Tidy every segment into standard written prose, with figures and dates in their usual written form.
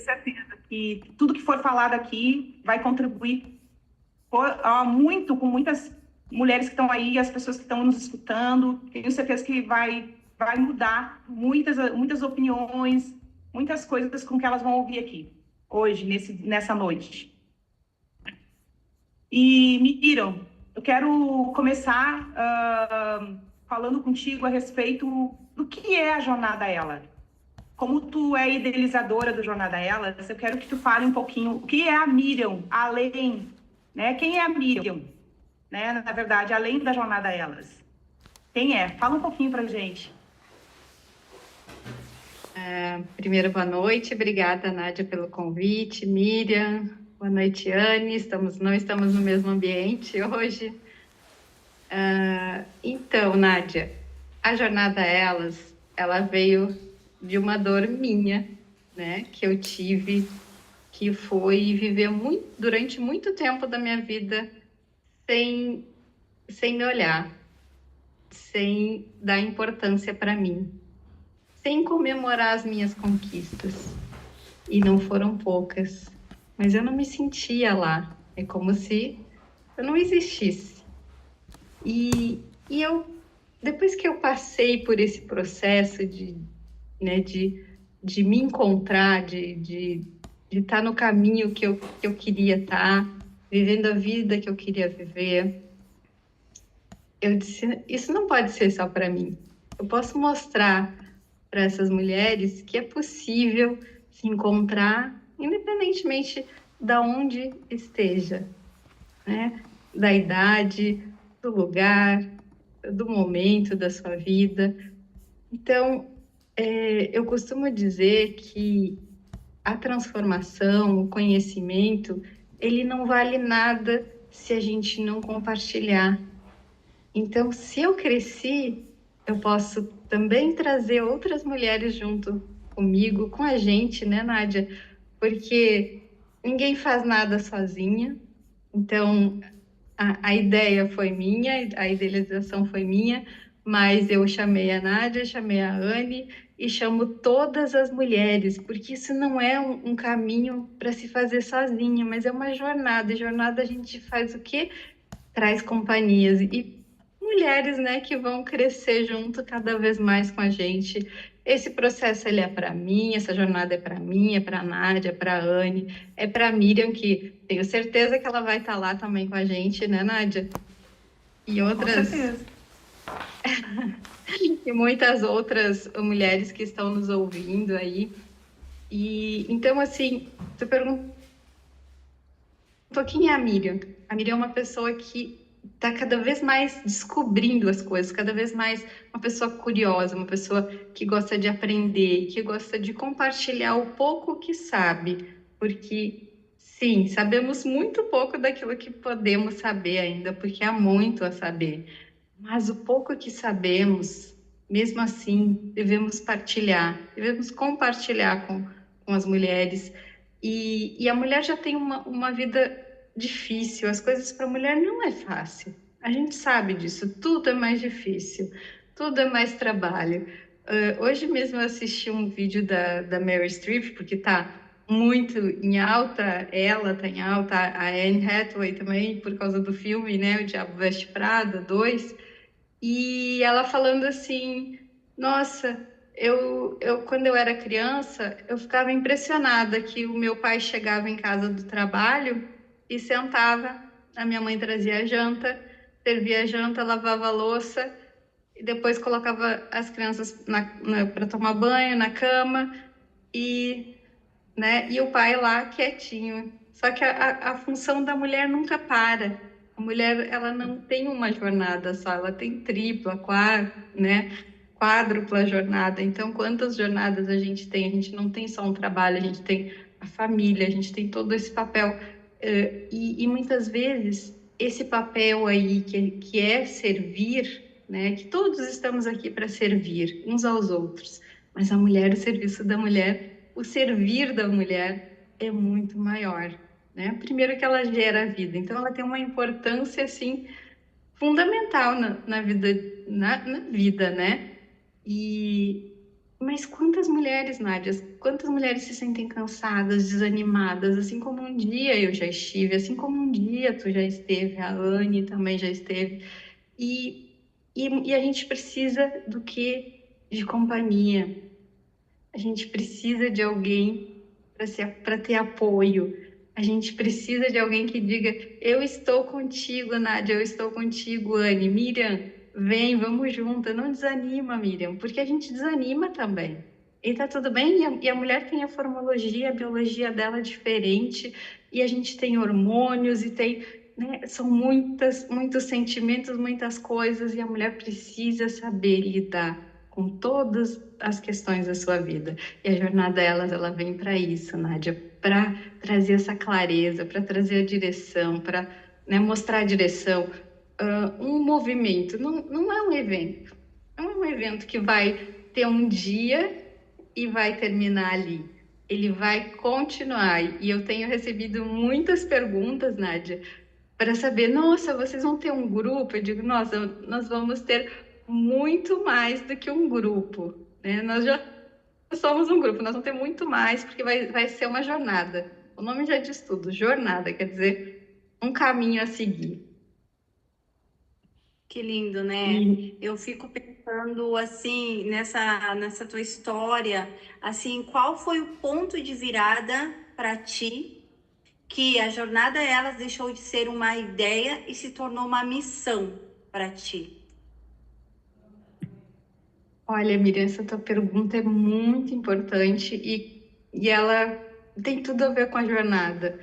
certeza que tudo que for falado aqui vai contribuir muito com muitas mulheres que estão aí, as pessoas que estão nos escutando. Tenho certeza que vai mudar muitas opiniões, muitas coisas com que elas vão ouvir aqui, hoje, nessa noite. E, Miriam, eu quero começar falando contigo a respeito do que é a Jornada Ela. Como tu é idealizadora do Jornada Elas, eu quero que tu fale um pouquinho o que é a Miriam, além, né? Quem é a Miriam, né? Na verdade, além da Jornada Elas. Quem é? Fala um pouquinho pra gente. Primeiro, boa noite. Obrigada, Nádia, pelo convite. Miriam, boa noite, Anne. Não estamos no mesmo ambiente hoje. Então, Nádia, a Jornada Elas, ela veio de uma dor minha, né? Que eu tive, que foi viver durante muito tempo da minha vida sem me olhar, sem dar importância para mim, sem comemorar as minhas conquistas. E não foram poucas, mas eu não me sentia lá. É como se eu não existisse. E depois que eu passei por esse processo de me encontrar, de estar no caminho que eu queria estar, vivendo a vida que eu queria viver, eu disse, isso não pode ser só para mim. Eu posso mostrar para essas mulheres que é possível se encontrar, independentemente da onde esteja, né? Da idade, do lugar, do momento da sua vida. Então, eu costumo dizer que a transformação, o conhecimento, ele não vale nada se a gente não compartilhar. Então, se eu cresci, eu posso também trazer outras mulheres junto comigo, com a gente, né, Nádia? Porque ninguém faz nada sozinha. Então, a ideia foi minha, a idealização foi minha, mas eu chamei a Nádia, chamei a Anne e chamo todas as mulheres, porque isso não é um caminho para se fazer sozinha, mas é uma jornada. E jornada a gente faz o quê? Traz companhias e mulheres, né, que vão crescer junto cada vez mais com a gente. Esse processo ele é para mim, essa jornada é para mim, é para a Nádia, é para a Anne, é para a Miriam, que tenho certeza que ela vai estar lá também com a gente, né, Nádia? E Com outras certeza. e muitas outras mulheres que estão nos ouvindo aí. E então assim, tu perguntou quem é a Miriam? A Miriam é uma pessoa que está cada vez mais descobrindo as coisas, cada vez mais uma pessoa curiosa, uma pessoa que gosta de aprender, que gosta de compartilhar o pouco que sabe, porque sim, sabemos muito pouco daquilo que podemos saber ainda, porque há muito a saber, mas o pouco que sabemos, mesmo assim, devemos compartilhar com as mulheres. E a mulher já tem uma vida difícil, as coisas para a mulher não é fácil. A gente sabe disso, tudo é mais difícil, tudo é mais trabalho. Hoje mesmo eu assisti um vídeo da Meryl Streep, porque está muito em alta, ela está em alta, a Anne Hathaway também, por causa do filme, né, O Diabo Veste Prada 2, e ela falando assim, nossa, eu quando eu era criança, eu ficava impressionada que o meu pai chegava em casa do trabalho e sentava, a minha mãe trazia a janta, servia a janta, lavava a louça e depois colocava as crianças para tomar banho na cama e, né, e o pai lá quietinho. Só que a função da mulher nunca para. A mulher, ela não tem uma jornada só, ela tem tripla, né, quádrupla jornada. Então, quantas jornadas a gente tem? A gente não tem só um trabalho, a gente tem a família, a gente tem todo esse papel. E muitas vezes, esse papel aí, que é servir, né, que todos estamos aqui para servir uns aos outros, mas a mulher, o serviço da mulher, o servir da mulher é muito maior, né? Primeiro que ela gera a vida, então ela tem uma importância, assim, fundamental na vida, na vida, né? E Mas quantas mulheres, Nádia, quantas mulheres se sentem cansadas, desanimadas, assim como um dia eu já estive, assim como um dia tu já esteve, a Anne também já esteve. E, e a gente precisa do quê? De companhia. A gente precisa de alguém para ter apoio. A gente precisa de alguém que diga: eu estou contigo, Nádia, eu estou contigo, Anne. Miriam, vem, vamos juntas. Não desanima, Miriam, porque a gente desanima também. E tá tudo bem, e a mulher tem a formologia, a biologia dela diferente, e a gente tem hormônios, e tem, né, são muitos sentimentos, muitas coisas, e a mulher precisa saber lidar com todas as questões da sua vida. E a jornada delas, ela vem para isso, Nádia, para trazer essa clareza, para trazer a direção, para, né, mostrar a direção. Um movimento, não é um evento. Não é um evento que vai ter um dia e vai terminar ali. Ele vai continuar. E eu tenho recebido muitas perguntas, Nádia, para saber, nossa, vocês vão ter um grupo? Eu digo, nossa, nós vamos ter muito mais do que um grupo, né? Nós já somos um grupo, nós vamos ter muito mais, porque vai ser uma jornada. O nome já diz tudo, jornada, quer dizer, um caminho a seguir. Que lindo, né? E, Eu fico pensando assim nessa tua história, assim, qual foi o ponto de virada para ti que a jornada elas deixou de ser uma ideia e se tornou uma missão para ti? olha, Miriam, essa tua pergunta é muito importante e ela tem tudo a ver com a jornada,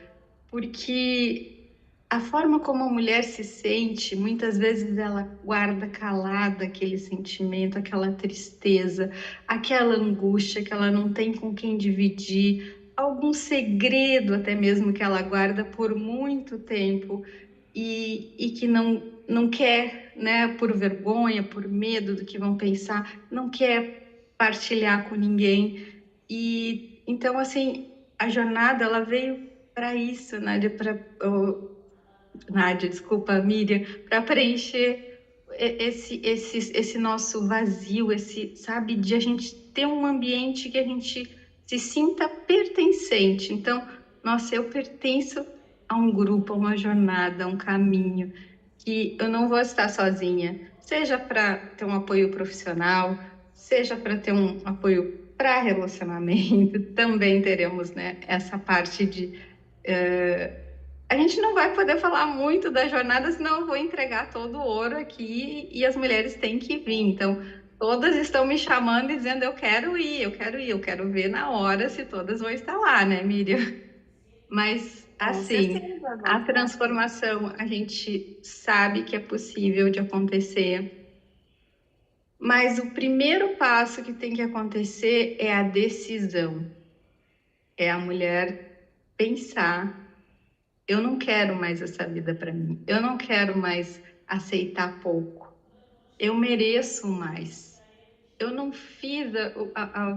porque a forma como a mulher se sente, muitas vezes ela guarda calada aquele sentimento, aquela tristeza, aquela angústia que ela não tem com quem dividir, algum segredo até mesmo que ela guarda por muito tempo e que não quer, né, por vergonha, por medo do que vão pensar, não quer partilhar com ninguém. E então, assim, a jornada ela veio para isso, Nádia, Nádia, desculpa, Miriam, para preencher esse nosso vazio, esse, sabe, de a gente ter um ambiente que a gente se sinta pertencente. Então, nossa, eu pertenço a um grupo, a uma jornada, a um caminho, que eu não vou estar sozinha, seja para ter um apoio profissional, seja para ter um apoio para relacionamento, também teremos, né, essa parte de a gente não vai poder falar muito da jornada, senão eu vou entregar todo o ouro aqui e as mulheres têm que vir. Então, todas estão me chamando e dizendo: eu quero ir, eu quero ir, eu quero ver na hora se todas vão estar lá, né, Miriam? Mas, Com assim, certeza, a vai. transformação a gente sabe que é possível de acontecer, mas o primeiro passo que tem que acontecer é a decisão. É a mulher pensar: eu não quero mais essa vida para mim. Eu não quero mais aceitar pouco. Eu mereço mais. Eu não fiz,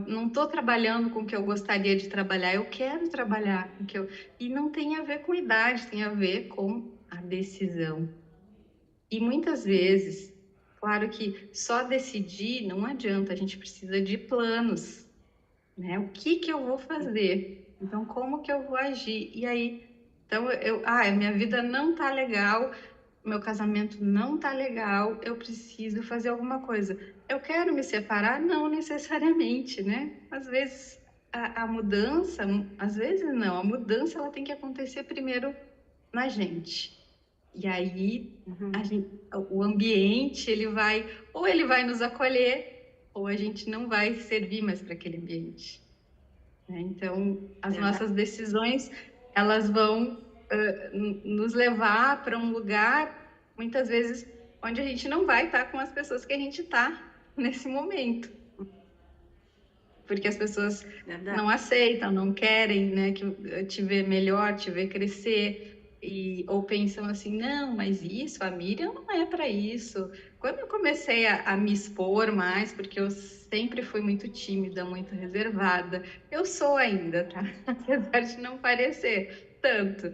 não estou trabalhando com o que eu gostaria de trabalhar. Eu quero trabalhar com o que eu. E não tem a ver com idade, tem a ver com a decisão. E muitas vezes, claro que só decidir não adianta. A gente precisa de planos, né? O que que eu vou fazer? Então, como que eu vou agir? E aí, então minha vida não tá legal, meu casamento não tá legal, eu preciso fazer alguma coisa. Eu quero me separar? Não necessariamente, né? Às vezes a mudança, às vezes não, a mudança ela tem que acontecer primeiro na gente. E aí o ambiente ou ele vai nos acolher, ou a gente não vai servir mais para aquele ambiente, né? Então, as Verdade. nossas decisões, elas vão nos levar para um lugar, muitas vezes, onde a gente não vai estar com as pessoas que a gente está nesse momento. Porque as pessoas Verdade. não aceitam, não querem, né, que te ver melhor, te ver crescer. Ou pensam assim, não, mas isso, a Miriam não é para isso. Quando eu comecei a me expor mais, porque eu sempre fui muito tímida, muito reservada, eu sou ainda, tá? Apesar de não parecer tanto,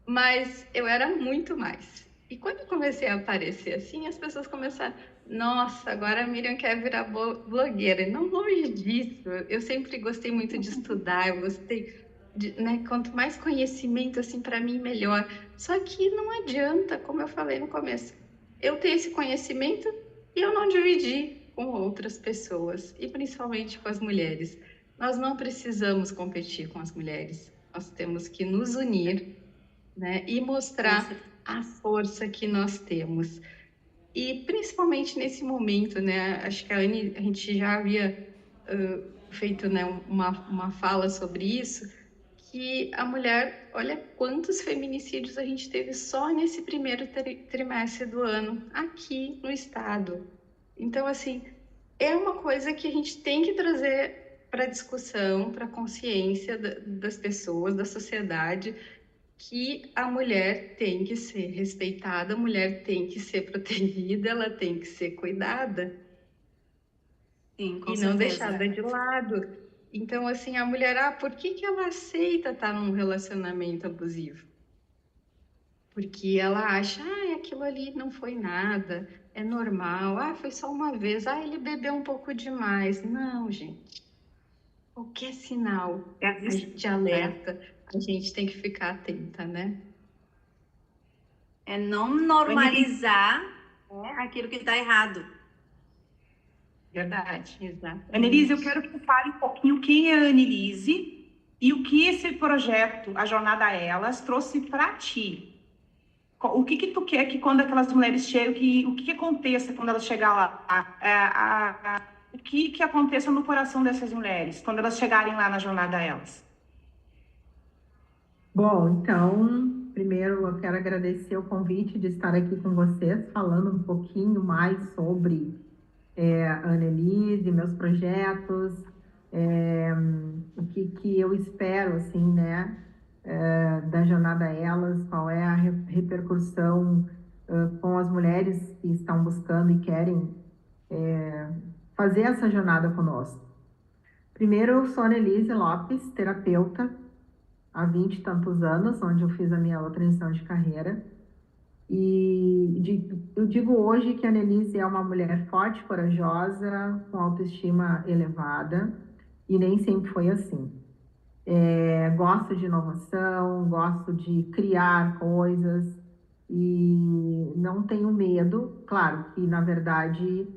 mas eu era muito mais. E quando eu comecei a aparecer assim, as pessoas começaram, nossa, agora a Miriam quer virar blogueira. Não, longe disso. Eu sempre gostei muito de estudar, eu gostei de, né, quanto mais conhecimento, assim, para mim, melhor. Só que não adianta, como eu falei no começo, eu ter esse conhecimento e eu não dividir com outras pessoas, e principalmente com as mulheres. Nós não precisamos competir com as mulheres, nós temos que nos unir, né, e mostrar a força que nós temos. E principalmente nesse momento, né? Acho que a Anne, a gente já havia feito, né, uma fala sobre isso, que a mulher, olha quantos feminicídios a gente teve só nesse primeiro trimestre do ano, aqui no estado. Então, assim, é uma coisa que a gente tem que trazer para discussão, para consciência das pessoas, da sociedade, que a mulher tem que ser respeitada, a mulher tem que ser protegida, ela tem que ser cuidada. Sim, com E não certeza. deixada de lado. Então, assim, a mulher, por que que ela aceita estar num relacionamento abusivo? Porque ela acha, aquilo ali não foi nada, é normal, foi só uma vez, ele bebeu um pouco demais. Não, gente. Qualquer sinal de alerta, a gente tem que ficar atenta, né? É não normalizar aquilo que está errado. Verdade. Exatamente. Annelise, eu quero que tu fale um pouquinho quem é a Annelise e o que esse projeto, a Jornada Elas, trouxe para ti. O que tu quer que quando aquelas mulheres chegam, o que aconteça quando elas chegarem lá? O que aconteça no coração dessas mulheres quando elas chegarem lá na Jornada Elas? Bom, então, primeiro eu quero agradecer o convite de estar aqui com vocês, falando um pouquinho mais sobre a Annelise, meus projetos, o que eu espero, assim, né, da Jornada Elas, qual é a repercussão com as mulheres que estão buscando e querem fazer essa jornada conosco. Primeiro, eu sou Annelise Lopes, terapeuta, há 20 e tantos anos, onde eu fiz a minha outra transição de carreira. E eu digo hoje que a Annelise é uma mulher forte, corajosa, com autoestima elevada, e nem sempre foi assim. Gosto de inovação, gosto de criar coisas, e não tenho medo. Claro que, na verdade,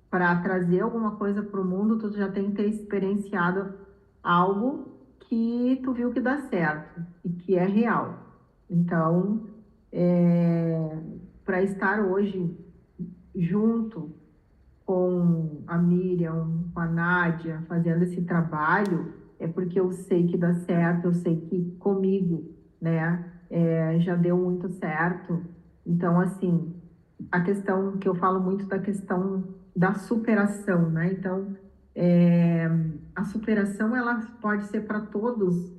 para trazer alguma coisa para o mundo, tu já tem que ter experienciado algo que tu viu que dá certo e que é real. Então, para estar hoje junto com a Miriam, com a Nádia, fazendo esse trabalho, é porque eu sei que dá certo, eu sei que comigo, né, já deu muito certo. Então, assim, a questão que eu falo muito da questão da superação, né? Então, a superação, ela pode ser para todos,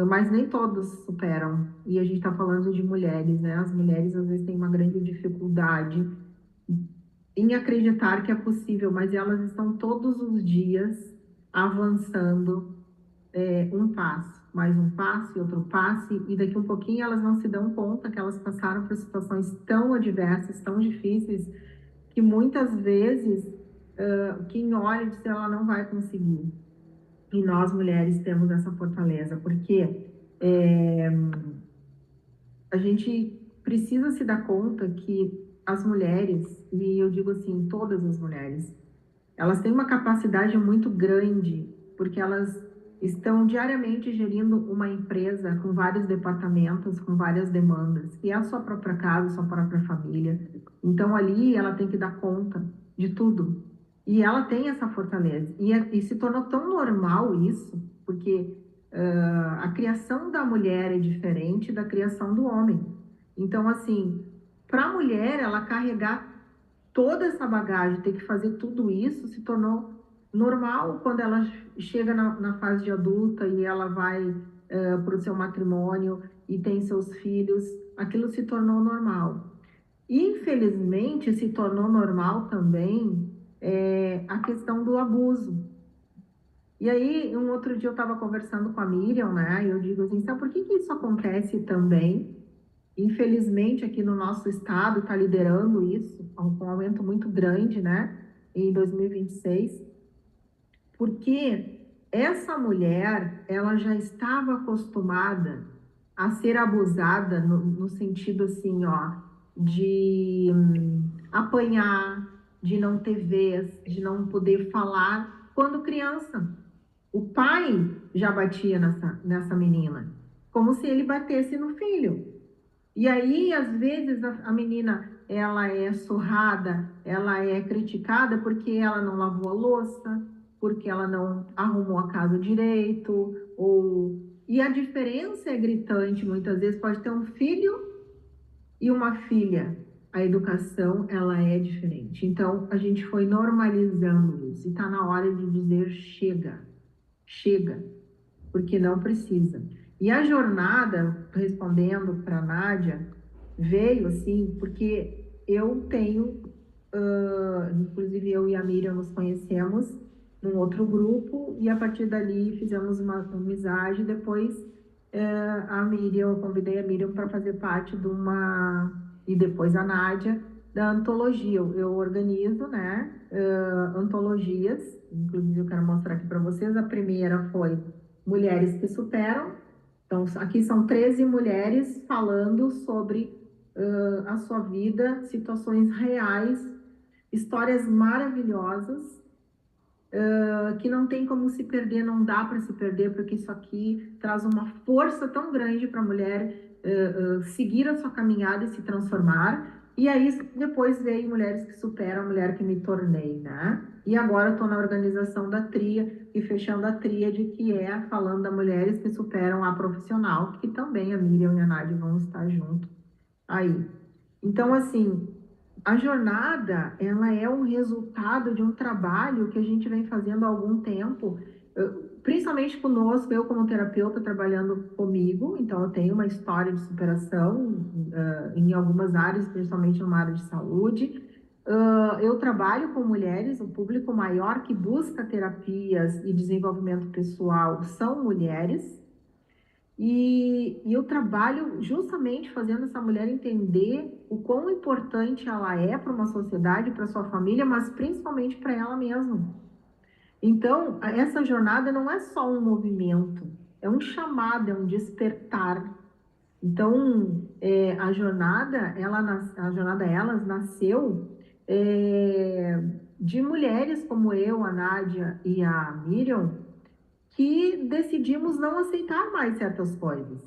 mas nem todos superam. E a gente está falando de mulheres, né? As mulheres, às vezes, têm uma grande dificuldade em acreditar que é possível, mas elas estão todos os dias avançando um passo, mais um passo e outro passo, e daqui um pouquinho elas não se dão conta que elas passaram por situações tão adversas, tão difíceis, que muitas vezes quem olha diz que ela não vai conseguir. E nós, mulheres, temos essa fortaleza, porque a gente precisa se dar conta que as mulheres, e eu digo assim, todas as mulheres, elas têm uma capacidade muito grande, porque elas estão diariamente gerindo uma empresa com vários departamentos, com várias demandas, que é a sua própria casa, a sua própria família. Então, ali, ela tem que dar conta de tudo. E ela tem essa fortaleza. E se tornou tão normal isso, porque a criação da mulher é diferente da criação do homem. Então, assim, para a mulher, ela carregar toda essa bagagem, ter que fazer tudo isso, se tornou normal quando ela chega na fase de adulta e ela vai para o seu matrimônio e tem seus filhos, aquilo se tornou normal. Infelizmente, se tornou normal também a questão do abuso. E aí, um outro dia eu estava conversando com a Miriam, né? E eu digo assim, sabe por que isso acontece também? Infelizmente, aqui no nosso estado está liderando isso, com um aumento muito grande, né, em 2026, porque essa mulher, ela já estava acostumada a ser abusada no sentido assim, ó, de apanhar, de não ter vez, de não poder falar quando criança. O pai já batia nessa menina, como se ele batesse no filho. E aí, às vezes, a menina, ela é surrada, ela é criticada porque ela não lavou a louça, porque ela não arrumou a casa direito, ou... E a diferença é gritante, muitas vezes pode ter um filho e uma filha. A educação, ela é diferente. Então, a gente foi normalizando isso. E está na hora de dizer chega, chega, porque não precisa. E a jornada, respondendo para a Nádia, veio assim, porque eu tenho, inclusive eu e a Miriam nos conhecemos num outro grupo, e a partir dali fizemos uma amizade. Depois eu convidei a Miriam para fazer parte de uma, e depois a Nádia, da antologia. Eu organizo, né, antologias, inclusive eu quero mostrar aqui para vocês. A primeira foi Mulheres que Superam. Então, aqui são 13 mulheres falando sobre a sua vida, situações reais, histórias maravilhosas, que não tem como se perder, não dá para se perder, porque isso aqui traz uma força tão grande para a mulher seguir a sua caminhada e se transformar. E aí depois veio Mulheres que Superam, a Mulher que Me Tornei, né? E agora eu estou na organização da tria e fechando a tríade, que é falando da Mulheres que Superam a Profissional, que também a Miriam e a Nádia vão estar junto aí. Então, assim, a jornada, ela é um resultado de um trabalho que a gente vem fazendo há algum tempo, principalmente conosco, eu como terapeuta trabalhando comigo. Então eu tenho uma história de superação em algumas áreas, principalmente numa área de saúde. Eu trabalho com mulheres, o público maior que busca terapias e desenvolvimento pessoal são mulheres. E eu trabalho justamente fazendo essa mulher entender o quão importante ela é para uma sociedade, para sua família, mas principalmente para ela mesma. Então, essa jornada não é só um movimento, é um chamado, é um despertar. Então, a jornada Elas nasceu de mulheres como eu, a Nádia e a Miriam, que decidimos não aceitar mais certas coisas.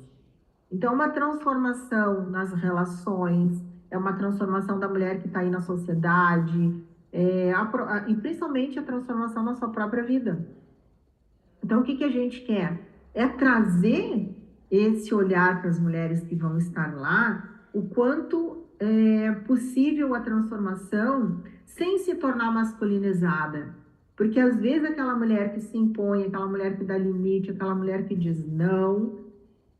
Então, uma transformação nas relações, é uma transformação da mulher que está aí na sociedade, e principalmente a transformação na sua própria vida. Então, o que a gente quer? É trazer esse olhar para as mulheres que vão estar lá, o quanto é possível a transformação sem se tornar masculinizada. Porque às vezes aquela mulher que se impõe, aquela mulher que dá limite, aquela mulher que diz não,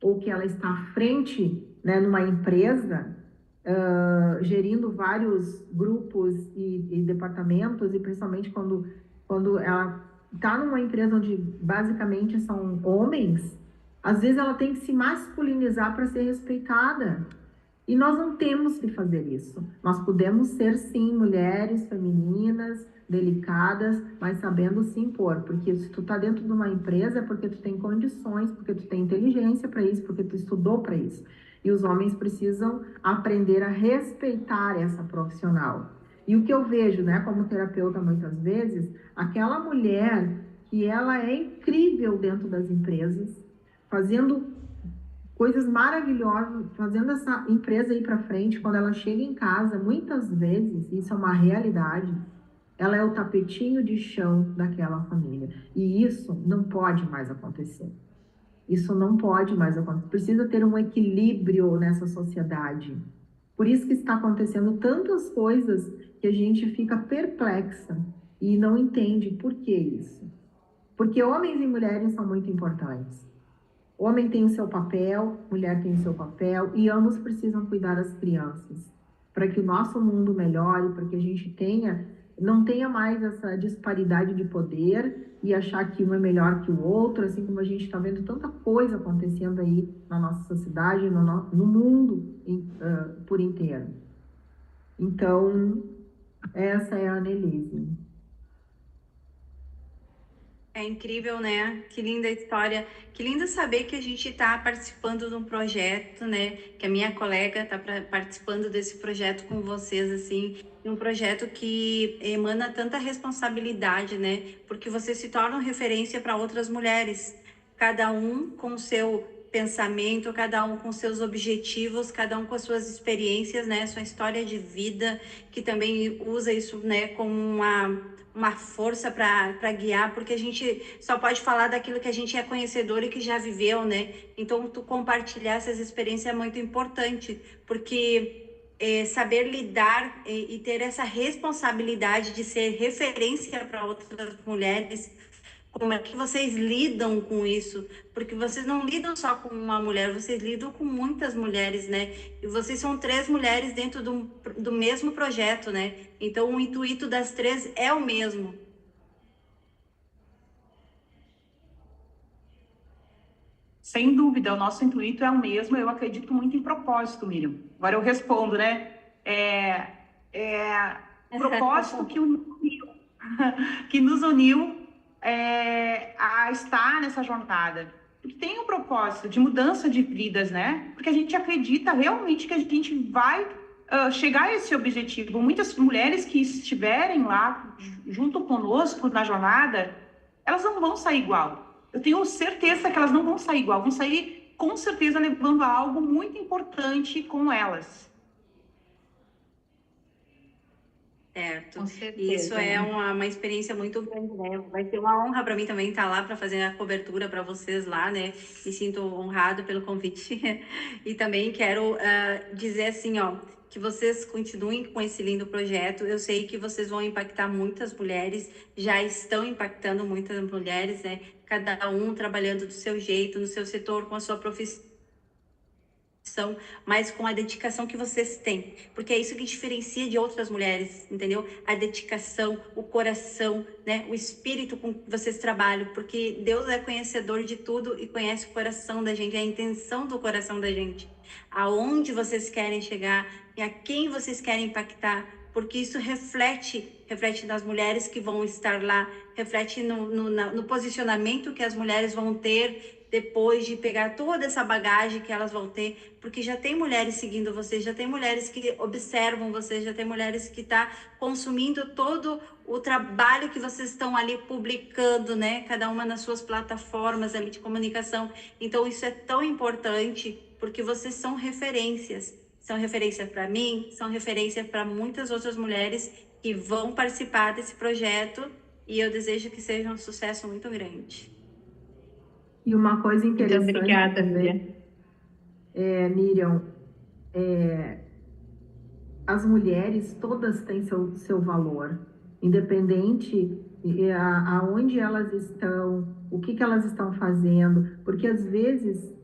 ou que ela está à frente, né, numa empresa, gerindo vários grupos e departamentos, e principalmente quando ela está numa empresa onde basicamente são homens, às vezes ela tem que se masculinizar para ser respeitada. E nós não temos que fazer isso. Nós podemos ser, sim, mulheres femininas, delicadas, mas sabendo se impor. Porque se tu tá dentro de uma empresa é porque tu tem condições, porque tu tem inteligência para isso, porque tu estudou para isso. E os homens precisam aprender a respeitar essa profissional. E o que eu vejo, né, como terapeuta muitas vezes, aquela mulher que ela é incrível dentro das empresas, fazendo coisas maravilhosas, fazendo essa empresa ir para frente. Quando ela chega em casa, muitas vezes, isso é uma realidade, ela é o tapetinho de chão daquela família. E isso não pode mais acontecer. Isso não pode mais acontecer. Precisa ter um equilíbrio nessa sociedade. Por isso que está acontecendo tantas coisas que a gente fica perplexa e não entende por que isso. Porque homens e mulheres são muito importantes. Homem tem o seu papel, mulher tem o seu papel, e ambos precisam cuidar das crianças, para que o nosso mundo melhore, para que a gente tenha não tenha mais essa disparidade de poder e achar que um é melhor que o outro, assim como a gente está vendo tanta coisa acontecendo aí na nossa sociedade, no mundo por inteiro. Então, essa é a Annelise. É incrível, né? Que linda história. Que lindo saber que a gente está participando de um projeto, né? Que a minha colega está participando desse projeto com vocês, assim. Um projeto que emana tanta responsabilidade, né? Porque vocês se tornam referência para outras mulheres. Cada um com o seu pensamento, cada um com seus objetivos, cada um com as suas experiências, né? Sua história de vida, que também usa isso, né? Como uma força para guiar, porque a gente só pode falar daquilo que a gente é conhecedor e que já viveu, né? Então, tu compartilhar essas experiências é muito importante, porque saber lidar e ter essa responsabilidade de ser referência para outras mulheres. Como é que vocês lidam com isso? Porque vocês não lidam só com uma mulher, vocês lidam com muitas mulheres, né? E vocês são 3 mulheres dentro do mesmo projeto, né? Então, o intuito das 3 é o mesmo. Sem dúvida, o nosso intuito é o mesmo. Eu acredito muito em propósito, Miriam. Agora eu respondo, né? Propósito que nos uniu a estar nessa jornada. Porque tem um propósito de mudança de vidas, né? Porque a gente acredita realmente que a gente vai chegar a esse objetivo. Muitas mulheres que estiverem lá junto conosco na jornada, elas não vão sair igual. Eu tenho certeza que elas não vão sair igual, vão sair com certeza levando algo muito importante com elas. Certo. Com certeza, E isso é né? uma experiência muito grande, né? Vai ser uma honra para mim também estar lá para fazer a cobertura para vocês lá, né? Me sinto honrado pelo convite. E também quero dizer assim, ó, que vocês continuem com esse lindo projeto. Eu sei que vocês vão impactar muitas mulheres, já estão impactando muitas mulheres, né? Cada um trabalhando do seu jeito, no seu setor, com a sua profissão, mas com a dedicação que vocês têm, porque é isso que diferencia de outras mulheres, entendeu? A dedicação, o coração, né? O espírito com que vocês trabalham, porque Deus é conhecedor de tudo e conhece o coração da gente, a intenção do coração da gente, aonde vocês querem chegar e a quem vocês querem impactar, porque isso reflete nas mulheres que vão estar lá, reflete no posicionamento que as mulheres vão ter depois de pegar toda essa bagagem que elas vão ter, porque já tem mulheres seguindo vocês, já tem mulheres que observam vocês, já tem mulheres que estão consumindo todo o trabalho que vocês estão ali publicando, né? Cada uma nas suas plataformas ali de comunicação. Então, isso é tão importante, porque vocês são referências. São referências para mim, são referências para muitas outras mulheres que vão participar desse projeto, e eu desejo que seja um sucesso muito grande. E uma coisa Muito interessante obrigada, também, Miriam, as mulheres todas têm seu valor, independente aonde elas estão, o que elas estão fazendo, porque às vezes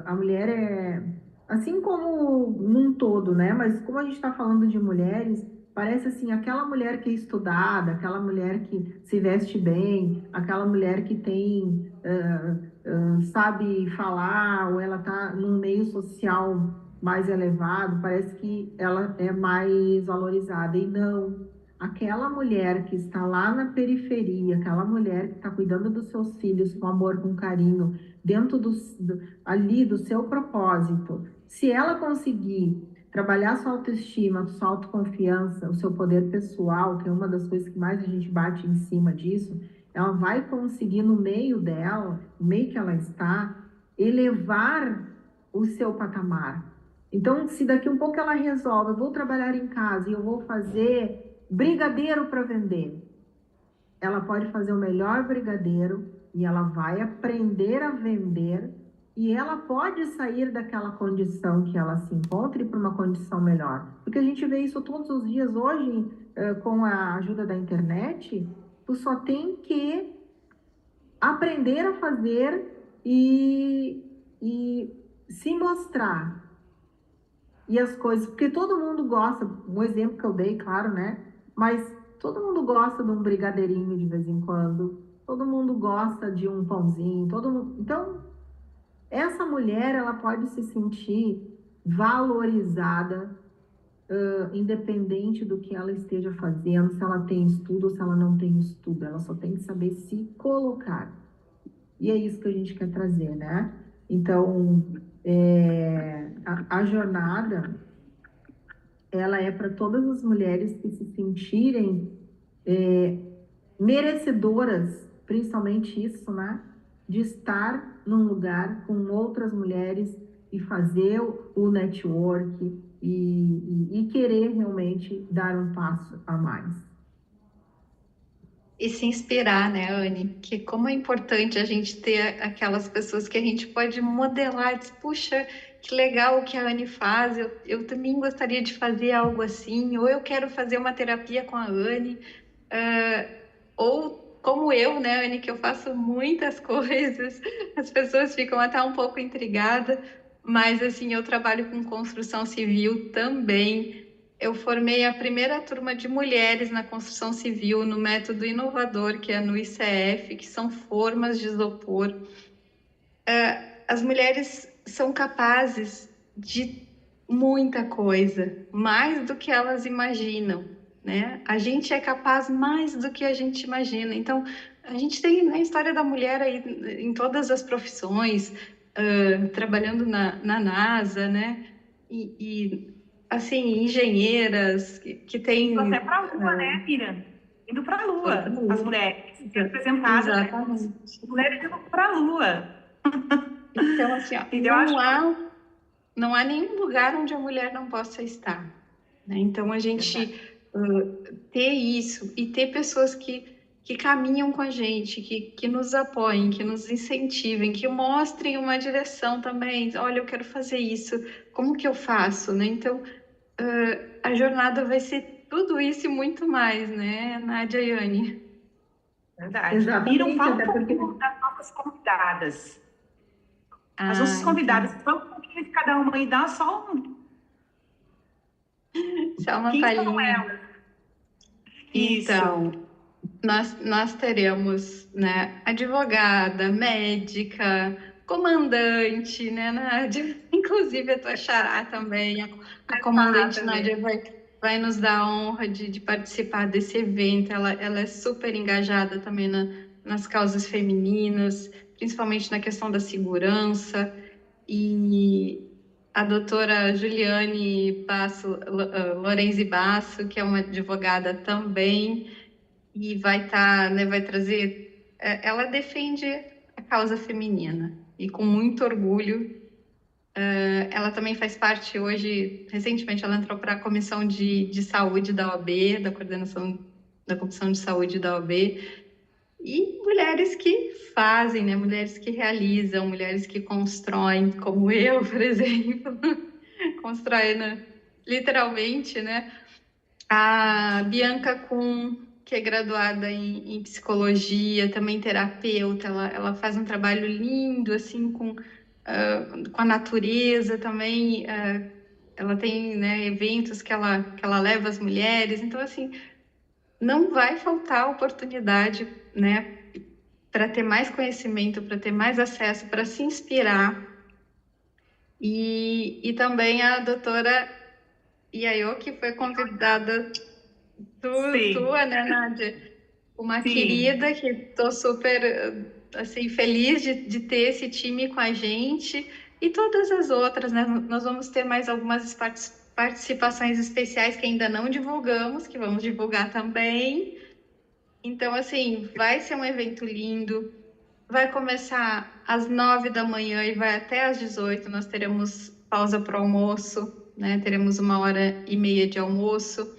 a mulher assim como num todo, né? Mas como a gente está falando de mulheres, parece assim, aquela mulher que é estudada, aquela mulher que se veste bem, aquela mulher que tem, sabe falar, ou ela está num meio social mais elevado, parece que ela é mais valorizada. E não, aquela mulher que está lá na periferia, aquela mulher que está cuidando dos seus filhos com amor, com carinho, dentro ali do seu propósito, se ela conseguir trabalhar sua autoestima, sua autoconfiança, o seu poder pessoal, que é uma das coisas que mais a gente bate em cima disso, ela vai conseguir no meio dela, no meio que ela está, elevar o seu patamar. Então, se daqui um pouco ela resolve, eu vou trabalhar em casa e eu vou fazer brigadeiro para vender, ela pode fazer o melhor brigadeiro e ela vai aprender a vender, e ela pode sair daquela condição que ela se encontra para uma condição melhor. Porque a gente vê isso todos os dias hoje, com a ajuda da internet, tu só tem que aprender a fazer e se mostrar. E as coisas, porque todo mundo gosta, um exemplo que eu dei, claro, né? mas todo mundo gosta de um brigadeirinho de vez em quando, todo mundo gosta de um pãozinho, todo mundo... Então, essa mulher, ela pode se sentir valorizada, independente do que ela esteja fazendo, se ela tem estudo ou se ela não tem estudo, ela só tem que saber se colocar. E é isso que a gente quer trazer, né? Então, a jornada, ela é para todas as mulheres que se sentirem merecedoras, principalmente isso, né? De estar num lugar com outras mulheres e fazer o network e querer realmente dar um passo a mais. E se inspirar, né, Anne? Que como é importante a gente ter aquelas pessoas que a gente pode modelar, diz, puxa, que legal o que a Anne faz, eu também gostaria de fazer algo assim, ou eu quero fazer uma terapia com a Anne, ou como eu, né, Anne, que eu faço muitas coisas, as pessoas ficam até um pouco intrigadas, mas assim, eu trabalho com construção civil também. Eu formei a primeira turma de mulheres na construção civil no método inovador, que é no ICF, que são formas de isopor. As mulheres são capazes de muita coisa, mais do que elas imaginam, né? A gente é capaz mais do que a gente imagina. Então, a gente tem, né, a história da mulher aí em todas as profissões, trabalhando na NASA, né? Assim, engenheiras que têm... Até para a Lua, né, Miriam? Indo para a Lua, as mulheres representadas. Exatamente. Né? As mulheres indo para a Lua. Então, assim, ó, Então, não há nenhum lugar onde a mulher não possa estar, né? Então, a gente ter isso e ter pessoas que caminham com a gente, que nos apoiem, que nos incentivem, que mostrem uma direção também. Olha, eu quero fazer isso, como que eu faço, né? Então, a jornada vai ser tudo isso e muito mais, né, Nádia e Anne? Verdade. Exatamente, Miriam, fala até um porque... pouco das nossas convidadas. As nossas convidadas, fala um pouquinho de cada uma e dá só uma Quem são palhinha. elas? Então, nós teremos, né, advogada, médica, comandante, né, Nádia? Inclusive a tua xará também, a comandante Nádia vai nos dar a honra de participar desse evento. Ela é super engajada também nas causas femininas, principalmente na questão da segurança. E a doutora Juliane Lorenzi Basso, que é uma advogada também, e vai estar, né, vai trazer... Ela defende a causa feminina, e com muito orgulho. Ela também faz parte hoje, recentemente ela entrou para a Comissão de Saúde da OAB, da coordenação da Comissão de Saúde da OAB, e mulheres que fazem, né? Mulheres que realizam, mulheres que constroem, como eu, por exemplo, constrói, literalmente, né? A Bianca Kuhn, que é graduada em psicologia, também terapeuta, ela faz um trabalho lindo, assim, com a natureza também. Ela tem, né, eventos que ela leva as mulheres. Então, assim, não vai faltar oportunidade, né, para ter mais conhecimento, para ter mais acesso, para se inspirar. E também a doutora Yayo, que foi convidada tua, né, Nádia? Uma Sim. Querida, que estou super, assim, feliz de ter esse time com a gente. E todas as outras, né? Nós vamos ter mais algumas participações especiais que ainda não divulgamos, que vamos divulgar também. Então, assim, vai ser um evento lindo. Vai começar às 9 da manhã e vai até às 18. Nós teremos pausa para o almoço, né? Teremos 1h30 de almoço.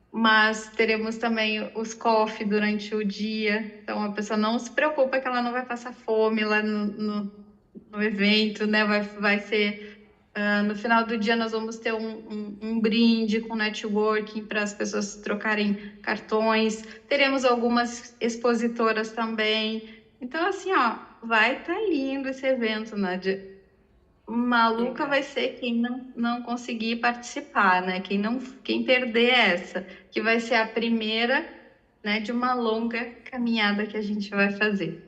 Mas teremos também os coffee durante o dia. Então, a pessoa não se preocupa que ela não vai passar fome lá no evento, né? Vai ser... no final do dia, nós vamos ter um brinde com networking para as pessoas trocarem cartões. Teremos algumas expositoras também. Então, assim, ó, vai estar lindo esse evento, Nádia. maluca Legal. vai ser quem não conseguir participar, né? Quem perder essa, que vai ser a primeira, né, de uma longa caminhada que a gente vai fazer.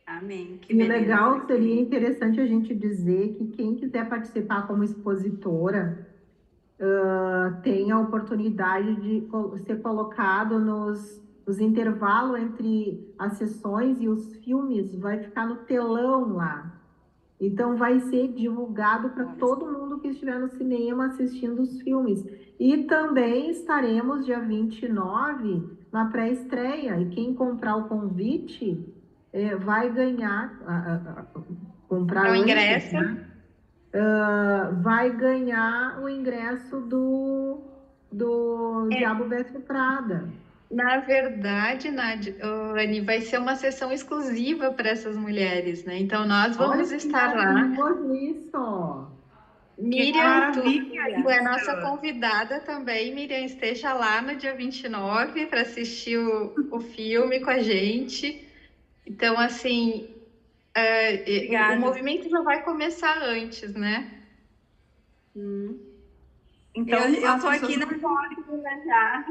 Amém. Que E beleza. legal, seria interessante a gente dizer que quem quiser participar como expositora tem a oportunidade de ser colocado nos intervalos entre as sessões e os filmes, vai ficar no telão lá. Então, vai ser divulgado para todo mundo que estiver no cinema assistindo os filmes. E também estaremos dia 29 na pré-estreia. E quem comprar o convite vai ganhar, comprar É o antes, ingresso. né? Vai ganhar o ingresso do Diabo Veste Prada. Na verdade, Nádia, Anny, vai ser uma sessão exclusiva para essas mulheres, né? Então, nós vamos Olha que estar lá. maravilhoso isso! Que Miriam, maravilha tu é isso. nossa convidada também. Miriam, esteja lá no dia 29 para assistir o filme com a gente. Então, assim, o Obrigada. movimento já vai começar antes, né? Então, eu as tô pessoas aqui na Argentina já.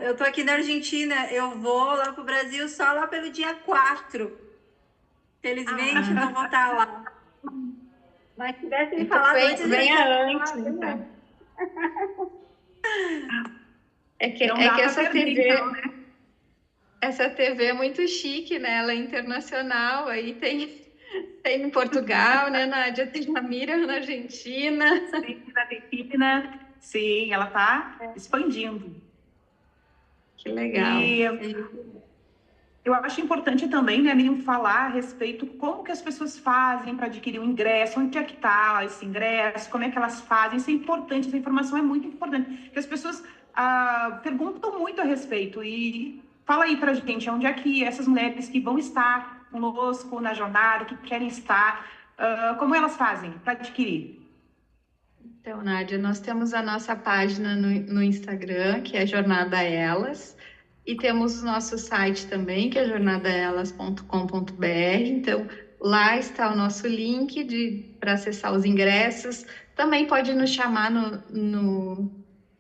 Eu tô aqui na Argentina. Eu vou lá pro Brasil só lá pelo dia 4. Felizmente não vou estar lá. Mas se tivesse me Então, falado antes, eu já venha tinha antes, falado. então. É que não dá para essa perder, TV, então, né? essa TV é muito chique, né? Ela é internacional, aí tem em Portugal, né, Nádia? Tem a Miriam na Argentina. Argentina, sim, ela está expandindo. Que legal. E eu acho importante também, né, Miriam, falar a respeito como que as pessoas fazem para adquirir o ingresso, onde é que está esse ingresso, como é que elas fazem. Isso é importante, essa informação é muito importante, porque as pessoas perguntam muito a respeito. E fala aí para a gente, onde é que essas mulheres que vão estar conosco na jornada, que querem estar, como elas fazem para adquirir? Então, Nádia, nós temos a nossa página no Instagram, que é Jornada Elas, e temos o nosso site também, que é jornadaelas.com.br. Então, lá está o nosso link para acessar os ingressos. Também pode nos chamar no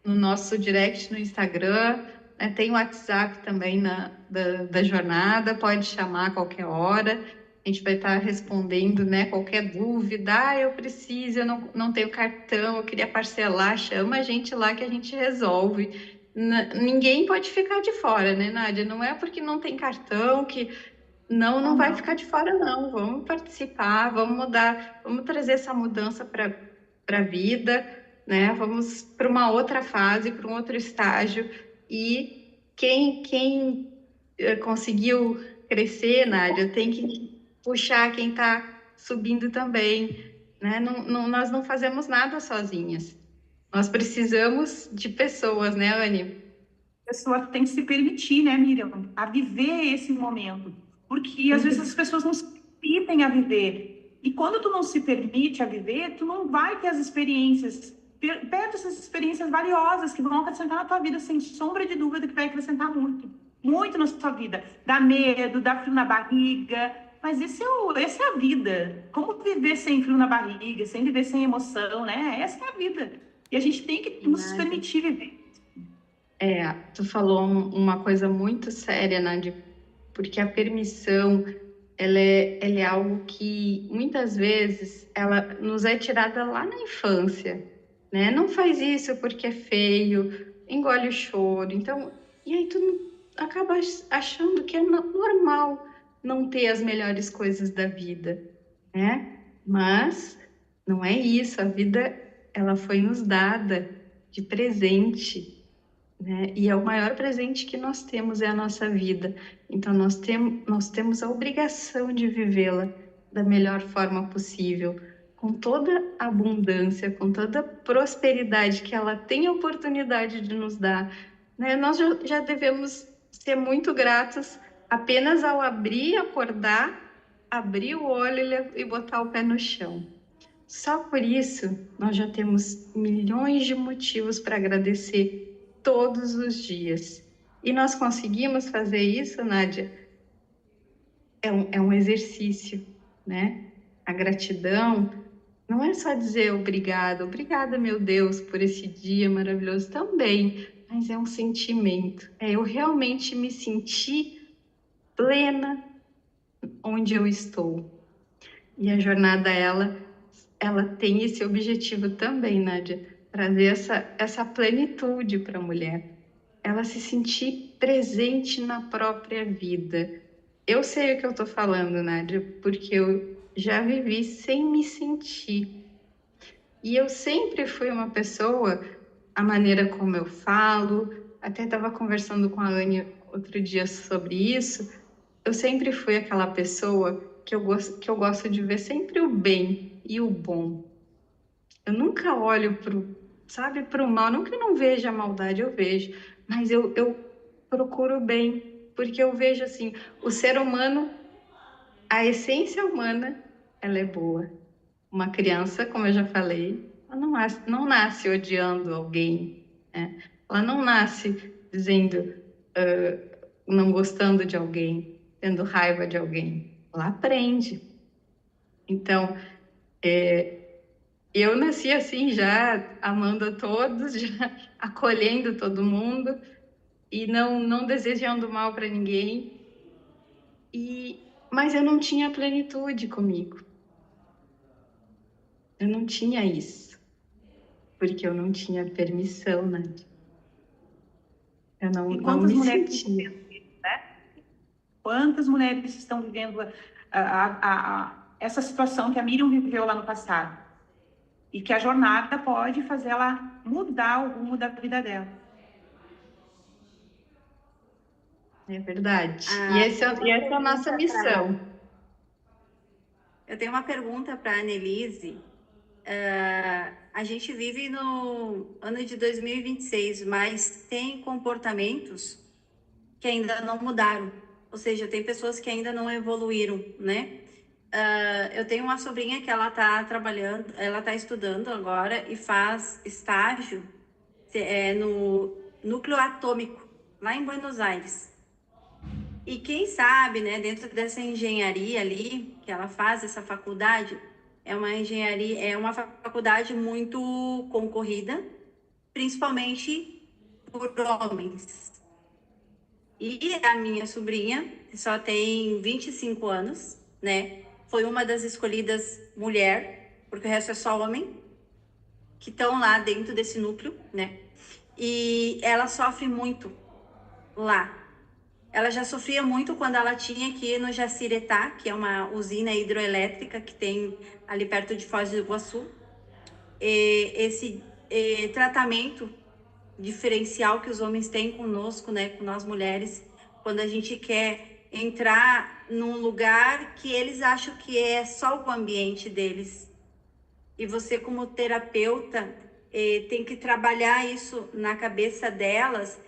nosso direct no Instagram, né? Tem o WhatsApp também da jornada, pode chamar a qualquer hora. A gente vai estar respondendo, né, qualquer dúvida. Eu preciso, eu não tenho cartão, eu queria parcelar. Chama a gente lá que a gente resolve. Ninguém pode ficar de fora, né, Nádia? Não é porque não tem cartão que não vai ficar de fora, não. Vamos participar, vamos mudar, vamos trazer essa mudança para a vida, né? Vamos para uma outra fase, para um outro estágio. E quem conseguiu crescer, Nádia, tem que puxar quem está subindo também, né? Nós não fazemos nada sozinhas. Nós precisamos de pessoas, né, Anny? A pessoa tem que se permitir, né, Miriam, a viver esse momento. Porque às vezes as pessoas não se permitem a viver. E quando tu não se permite a viver, tu não vai ter as experiências, perde essas experiências valiosas que vão acrescentar na tua vida, sem sombra de dúvida, que vai acrescentar muito, muito na sua vida. Dá medo, dá frio na barriga, mas essa é a vida. Como viver sem frio na barriga, sem viver sem emoção, né? Essa é a vida. E a gente tem que nos permitir viver. Tu falou uma coisa muito séria, Nádia, porque a permissão, ela é algo que muitas vezes ela nos é tirada lá na infância, né? Não faz isso porque é feio, engole o choro. Então, e aí tu acaba achando que é normal não ter as melhores coisas da vida, né? Mas não é isso, a vida ela foi nos dada de presente, né? E é o maior presente que nós temos é a nossa vida. Então nós temos a obrigação de vivê-la da melhor forma possível, com toda a abundância, com toda a prosperidade que ela tem a oportunidade de nos dar, né? Nós já devemos ser muito gratos apenas ao acordar, abrir o olho e botar o pé no chão. Só por isso nós já temos milhões de motivos para agradecer todos os dias. E nós conseguimos fazer isso, Nádia? É um exercício, né? A gratidão não é só dizer obrigada, meu Deus, por esse dia maravilhoso também, mas é um sentimento. É eu realmente me sentir plena onde eu estou. E a jornada, ela tem esse objetivo também, Nádia, trazer essa plenitude para a mulher. Ela se sentir presente na própria vida. Eu sei o que eu estou falando, Nádia, porque eu já vivi sem me sentir. E eu sempre fui uma pessoa, a maneira como eu falo, até estava conversando com a Anne outro dia sobre isso, eu sempre fui aquela pessoa que eu gosto de ver sempre o bem e o bom. Eu nunca olho para o mal, não que eu não veja a maldade, eu vejo, mas eu procuro o bem, porque eu vejo assim, o ser humano, a essência humana, ela é boa. Uma criança, como eu já falei, ela não nasce odiando alguém, né? Ela não nasce dizendo, não gostando de alguém, tendo raiva de alguém. Ela aprende. Então, eu nasci assim, já amando a todos, já acolhendo todo mundo e não desejando mal para ninguém. Mas eu não tinha plenitude comigo. Eu não tinha isso, porque eu não tinha permissão, né? Eu E não quantas me mulheres sentia. Quantas mulheres estão vivendo essa situação que a Miriam viveu lá no passado? E que a jornada pode fazer ela mudar o rumo da vida dela. É verdade. Ah, Essa é a nossa missão. Eu tenho uma pergunta para a Annelise. A gente vive no ano de 2026, mas tem comportamentos que ainda não mudaram. Ou seja, tem pessoas que ainda não evoluíram, né? Eu tenho uma sobrinha que ela está trabalhando, ela está estudando agora e faz estágio no núcleo atômico, lá em Buenos Aires. E quem sabe, né, dentro dessa engenharia ali, que ela faz essa faculdade, é uma engenharia, é uma faculdade muito concorrida, principalmente por homens. E a minha sobrinha, que só tem 25 anos, né, foi uma das escolhidas mulher, porque o resto é só homem, que estão lá dentro desse núcleo, né, e ela sofre muito lá. Ela já sofria muito quando ela tinha que ir no Jaciretá, que é uma usina hidroelétrica que tem ali perto de Foz do Iguaçu. Esse tratamento diferencial que os homens têm conosco, né, com nós mulheres, quando a gente quer entrar num lugar que eles acham que é só o ambiente deles. E você, como terapeuta, tem que trabalhar isso na cabeça delas,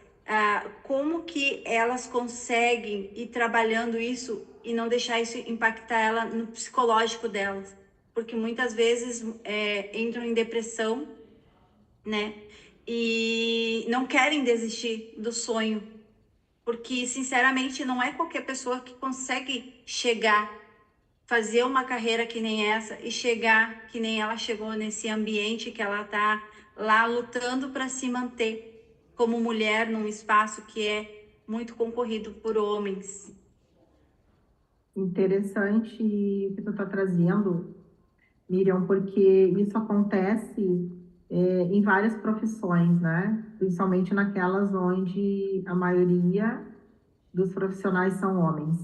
como que elas conseguem ir trabalhando isso e não deixar isso impactar ela no psicológico delas, porque muitas vezes entram em depressão, né? E não querem desistir do sonho, porque sinceramente não é qualquer pessoa que consegue fazer uma carreira que nem essa e chegar que nem ela chegou nesse ambiente que ela tá lá lutando para se manter como mulher num espaço que é muito concorrido por homens. Interessante o que tu está trazendo, Miriam, porque isso acontece em várias profissões, né? Principalmente naquelas onde a maioria dos profissionais são homens.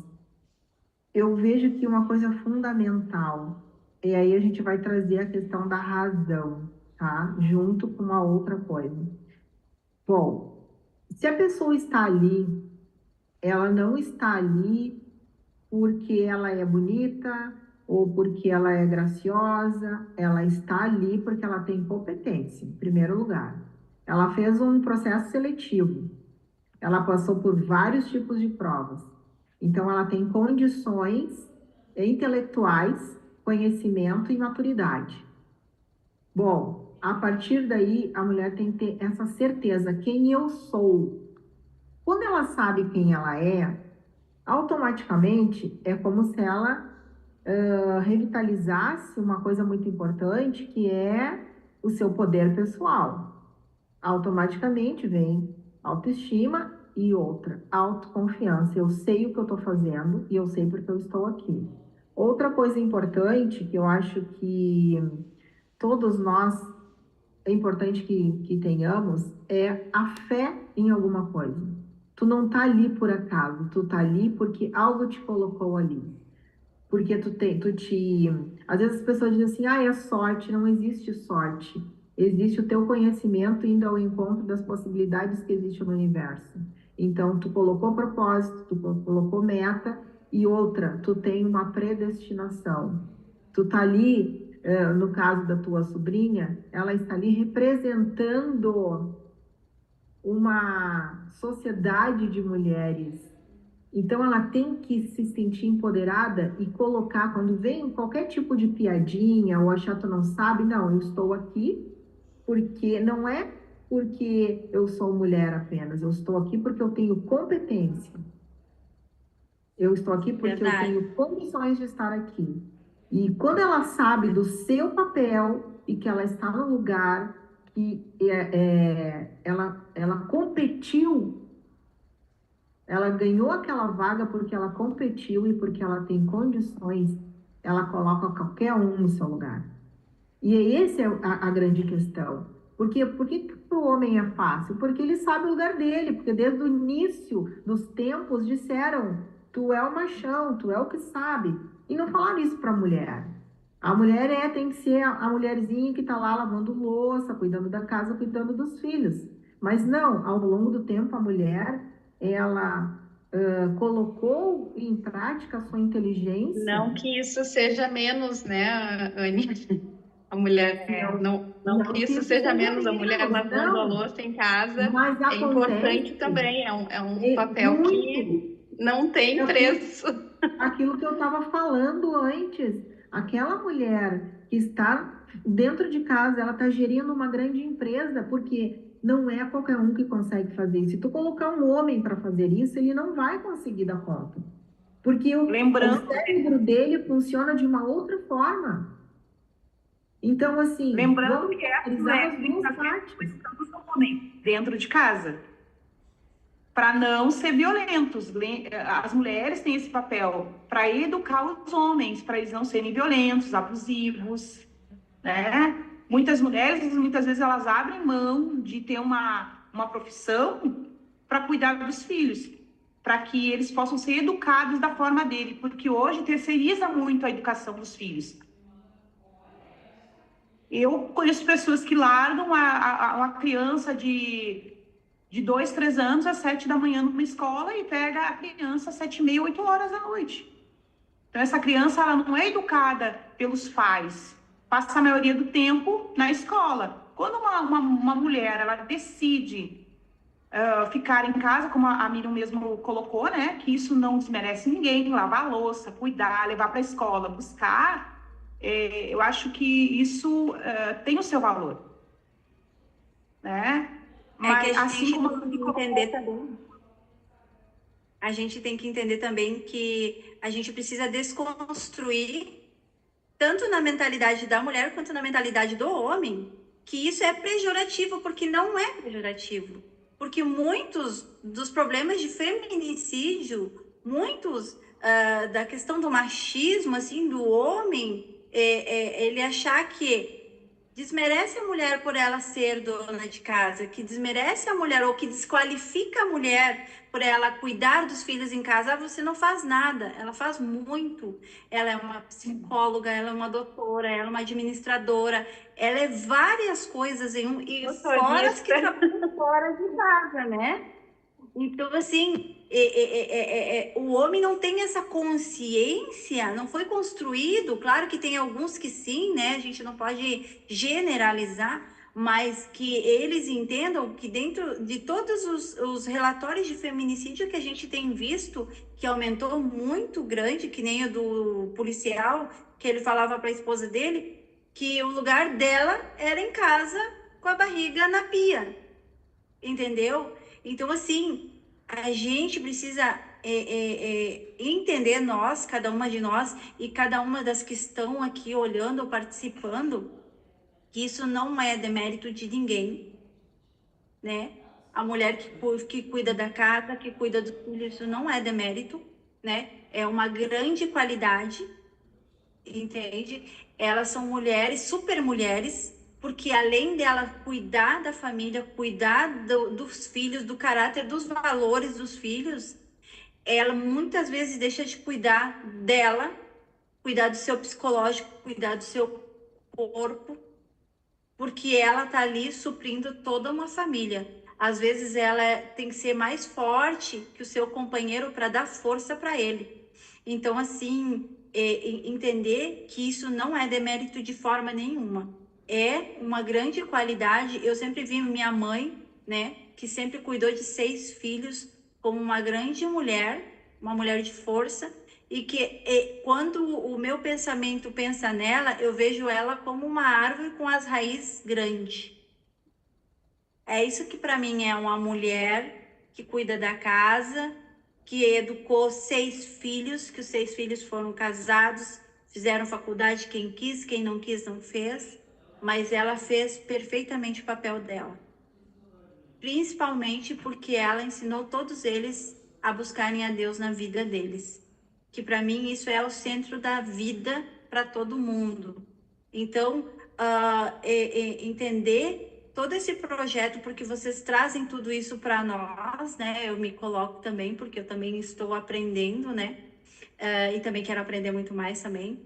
Eu vejo que uma coisa fundamental, e aí a gente vai trazer a questão da razão, tá? Junto com uma outra coisa. Bom, se a pessoa está ali, ela não está ali porque ela é bonita ou porque ela é graciosa, ela está ali porque ela tem competência, em primeiro lugar. Ela fez um processo seletivo, ela passou por vários tipos de provas, então ela tem condições intelectuais, conhecimento e maturidade. Bom, a partir daí a mulher tem que ter essa certeza, quem eu sou. Quando ela sabe quem ela é, automaticamente é como se ela revitalizasse uma coisa muito importante, que é o seu poder pessoal. Automaticamente vem autoestima e outra, autoconfiança. Eu sei o que eu estou fazendo e eu sei porque eu estou aqui. Outra coisa importante que eu acho que todos nós é importante que tenhamos é a fé em alguma coisa. Tu não tá ali por acaso, tu tá ali porque algo te colocou ali. Porque às vezes as pessoas dizem assim, é sorte, não existe sorte. Existe o teu conhecimento indo ao encontro das possibilidades que existem no universo. Então, tu colocou propósito, tu colocou meta, e outra, tu tem uma predestinação. Tu tá ali, no caso da tua sobrinha, ela está ali representando uma sociedade de mulheres. Então, ela tem que se sentir empoderada e colocar, quando vem qualquer tipo de piadinha ou achar que tu não sabe, não, eu estou aqui porque não é porque eu sou mulher apenas, eu estou aqui porque eu tenho competência. Eu estou aqui porque Verdade. eu tenho condições de estar aqui. E quando ela sabe do seu papel e que ela está no lugar que ela competiu, ela ganhou aquela vaga porque ela competiu e porque ela tem condições, ela coloca qualquer um no seu lugar. E essa é a grande questão. Por que para o homem é fácil? Porque ele sabe o lugar dele, porque desde o início dos tempos disseram, tu é o machão, tu é o que sabe. E não falaram isso para a mulher. A mulher tem que ser a mulherzinha que está lá lavando louça, cuidando da casa, cuidando dos filhos. Mas não, ao longo do tempo a mulher, ela colocou em prática a sua inteligência. Não que isso seja menos, né, Anne? A mulher, não que isso seja menos, a mulher lavando a louça em casa mas é importante acontece, também, é um papel muito. Que não tem preço. Aquilo que eu estava falando antes, aquela mulher que está dentro de casa, ela está gerindo uma grande empresa, porque não é qualquer um que consegue fazer isso. Se tu colocar um homem para fazer isso, ele não vai conseguir dar conta. Porque o cérebro dele funciona de uma outra forma. Então, assim, Lembrando que essa mulher tem que estar dentro de casa, para não ser violentos. As mulheres têm esse papel para educar os homens, para eles não serem violentos, abusivos, né? Muitas mulheres, muitas vezes, elas abrem mão de ter uma profissão para cuidar dos filhos, para que eles possam ser educados da forma dele, porque hoje terceiriza muito a educação dos filhos. Eu conheço pessoas que largam uma criança de 2, 3 anos às 7 da manhã numa escola e pega a criança às 7h30, 8 horas da noite. Então, essa criança ela não é educada pelos pais, passa a maioria do tempo na escola. Quando uma mulher ela decide ficar em casa, como a Miriam mesmo colocou, né, que isso não desmerece ninguém, lavar a louça, cuidar, levar para a escola, buscar, eu acho que isso tem o seu valor, né? Mas que a gente tem que entender também. A gente tem que entender também que a gente precisa desconstruir, tanto na mentalidade da mulher quanto na mentalidade do homem, que isso é pejorativo, porque não é pejorativo. Porque muitos dos problemas de feminicídio, muitos da questão do machismo, assim, do homem, ele achar que desmerece a mulher por ela ser dona de casa, que desmerece a mulher ou que desqualifica a mulher por ela cuidar dos filhos em casa. Você não faz nada, ela faz muito. Ela é uma psicóloga, ela é uma doutora, ela é uma administradora, ela é várias coisas em um, e fora as que trabalham fora de casa, né? Então, assim, o homem não tem essa consciência, não foi construído. Claro que tem alguns que sim, né? A gente não pode generalizar, mas que eles entendam que dentro de todos os relatórios de feminicídio que a gente tem visto, que aumentou muito grande, que nem o do policial, que ele falava para a esposa dele, que o lugar dela era em casa com a barriga na pia, entendeu? Então, assim, a gente precisa entender nós, cada uma de nós e cada uma das que estão aqui olhando ou participando, que isso não é demérito de ninguém, né? A mulher que cuida da casa, que cuida dos filhos, isso não é demérito, né? É uma grande qualidade, entende? Elas são mulheres, super mulheres, porque além dela cuidar da família, cuidar dos filhos, do caráter, dos valores dos filhos, ela muitas vezes deixa de cuidar dela, cuidar do seu psicológico, cuidar do seu corpo, porque ela tá ali suprindo toda uma família. Às vezes ela tem que ser mais forte que o seu companheiro para dar força para ele. Então, assim, entender que isso não é demérito de forma nenhuma. É uma grande qualidade. Eu sempre vi minha mãe, né, que sempre cuidou de 6 filhos, como uma grande mulher, uma mulher de força, e que quando o meu pensamento pensa nela, eu vejo ela como uma árvore com as raízes grandes. É isso que para mim é uma mulher que cuida da casa, que educou 6 filhos, que os 6 filhos foram casados, fizeram faculdade, quem quis, quem não quis não fez, mas ela fez perfeitamente o papel dela. Principalmente porque ela ensinou todos eles a buscarem a Deus na vida deles. Que para mim isso é o centro da vida para todo mundo. Então, entender todo esse projeto, porque vocês trazem tudo isso para nós, né? Eu me coloco também, porque eu também estou aprendendo, né? E também quero aprender muito mais também.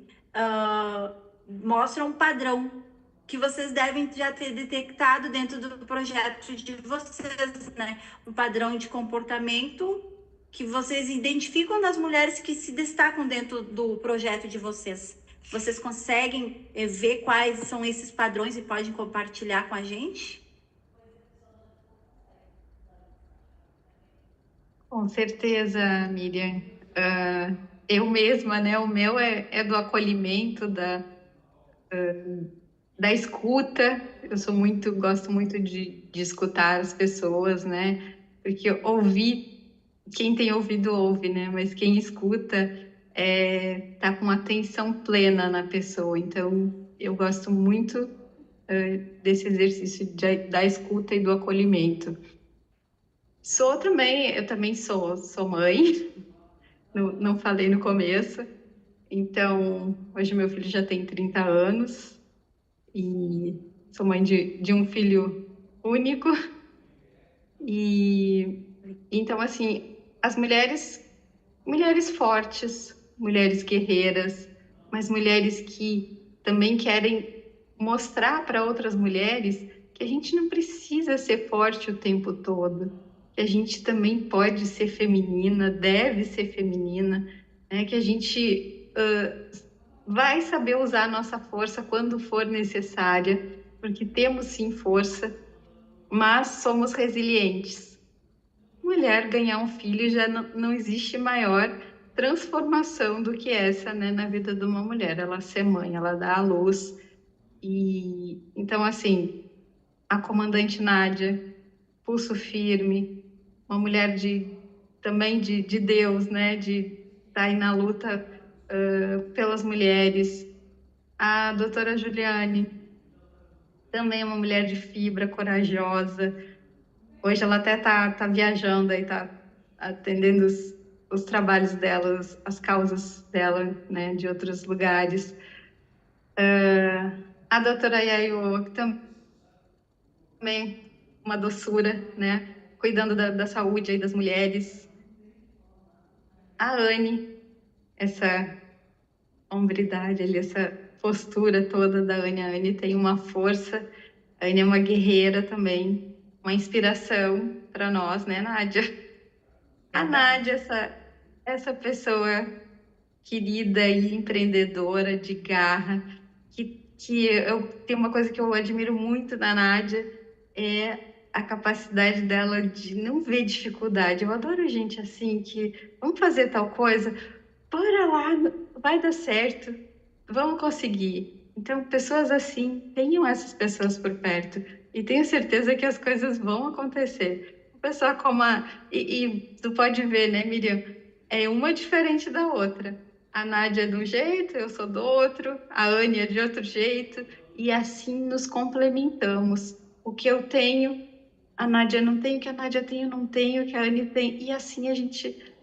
Mostra um padrão que vocês devem já ter detectado dentro do projeto de vocês, né? Um padrão de comportamento que vocês identificam nas mulheres que se destacam dentro do projeto de vocês. Vocês conseguem ver quais são esses padrões e podem compartilhar com a gente? Com certeza, Miriam. Eu mesma, né? O meu é do acolhimento, da escuta. Gosto muito de escutar as pessoas, né? Porque ouvir, quem tem ouvido ouve, né? Mas quem escuta tá com atenção plena na pessoa. Então, eu gosto muito desse exercício da escuta e do acolhimento. Eu também sou mãe, não falei no começo. Então, hoje meu filho já tem 30 anos e sou mãe de um filho único. E então, assim, as mulheres fortes, mulheres guerreiras, mas mulheres que também querem mostrar para outras mulheres que a gente não precisa ser forte o tempo todo, que a gente também pode ser feminina, deve ser feminina, né? Que a gente vai saber usar a nossa força quando for necessária, porque temos sim força, mas somos resilientes. Mulher ganhar um filho já não existe maior transformação do que essa, né, na vida de uma mulher. Ela ser mãe, ela dá à luz. E então, assim, a comandante Nádia, pulso firme, uma mulher também de Deus, né, de estar aí na luta pelas mulheres. A doutora Juliane, também é uma mulher de fibra, corajosa. Hoje ela até tá viajando aí, tá atendendo os trabalhos dela, as causas dela, né, de outros lugares. A doutora Yayo, que também uma doçura, né, cuidando da saúde aí das mulheres. A Anne, essa hombridade ali, essa postura toda da Anne. A Anne tem uma força, a Anne é uma guerreira também, uma inspiração para nós, né, Nádia? A Nádia, essa pessoa querida e empreendedora, de garra, que tem uma coisa que eu admiro muito na Nádia, é a capacidade dela de não ver dificuldade. Eu adoro gente assim, que vamos fazer tal coisa, bora lá, vai dar certo, vamos conseguir. Então, pessoas assim, tenham essas pessoas por perto e tenho certeza que as coisas vão acontecer. Uma pessoa como e tu pode ver, né, Miriam, é uma diferente da outra. A Nádia é de um jeito, eu sou do outro, a Anne é de outro jeito, e assim nos complementamos. O que eu tenho, a Nádia não tem, o que a Nádia tem, eu não tenho, o que a Anne tem, e assim a gente,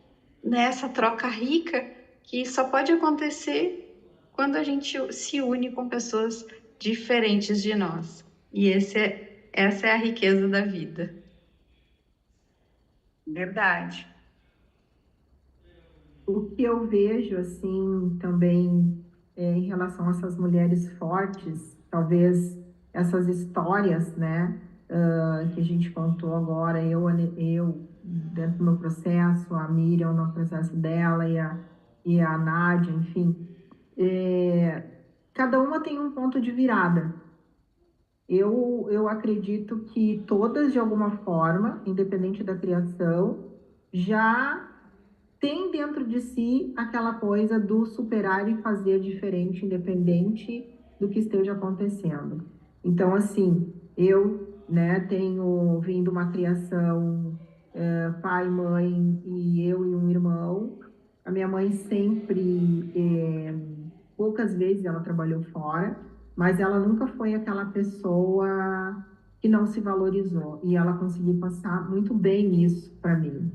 nessa troca rica, que só pode acontecer quando a gente se une com pessoas diferentes de nós. E essa é a riqueza da vida. Verdade. O que eu vejo, assim, também em relação a essas mulheres fortes, talvez essas histórias, né, que a gente contou agora, eu dentro do meu processo, a Miriam no processo dela e a Nádia, enfim, cada uma tem um ponto de virada. Eu acredito que todas, de alguma forma, independente da criação, já tem dentro de si aquela coisa do superar e fazer diferente, independente do que esteja acontecendo. Então, assim, eu, né, tenho vindo uma criação pai, mãe e eu e um irmão. A minha mãe sempre, poucas vezes ela trabalhou fora, mas ela nunca foi aquela pessoa que não se valorizou. E ela conseguiu passar muito bem isso para mim.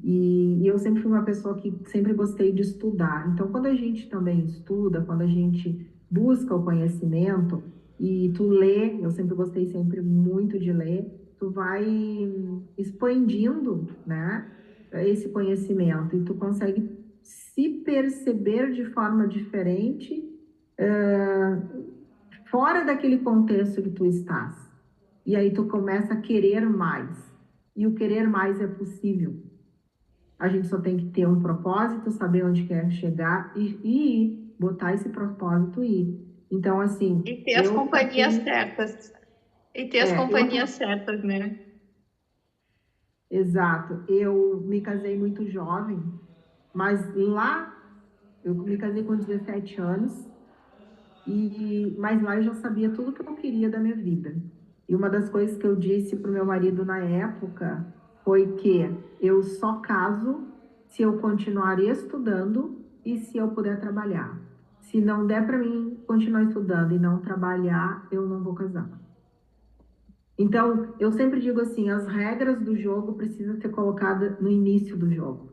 E eu sempre fui uma pessoa que sempre gostei de estudar. Então, quando a gente também estuda, quando a gente busca o conhecimento e tu lê, eu sempre gostei sempre muito de ler, tu vai expandindo, né, esse conhecimento e tu consegue se perceber de forma diferente, fora daquele contexto que tu estás. E aí tu começa a querer mais. E o querer mais é possível. A gente só tem que ter um propósito, saber onde quer chegar e botar esse propósito e ir. Então, assim... E ter as companhias certas. E ter as companhias certas, né? Exato. Eu me casei muito jovem, mas lá... Eu me casei com 17 anos, mas lá eu já sabia tudo que eu queria da minha vida. E uma das coisas que eu disse para o meu marido na época foi que eu só caso se eu continuar estudando e se eu puder trabalhar. Se não der para mim continuar estudando e não trabalhar, eu não vou casar. Então, eu sempre digo assim, as regras do jogo precisam ser colocadas no início do jogo.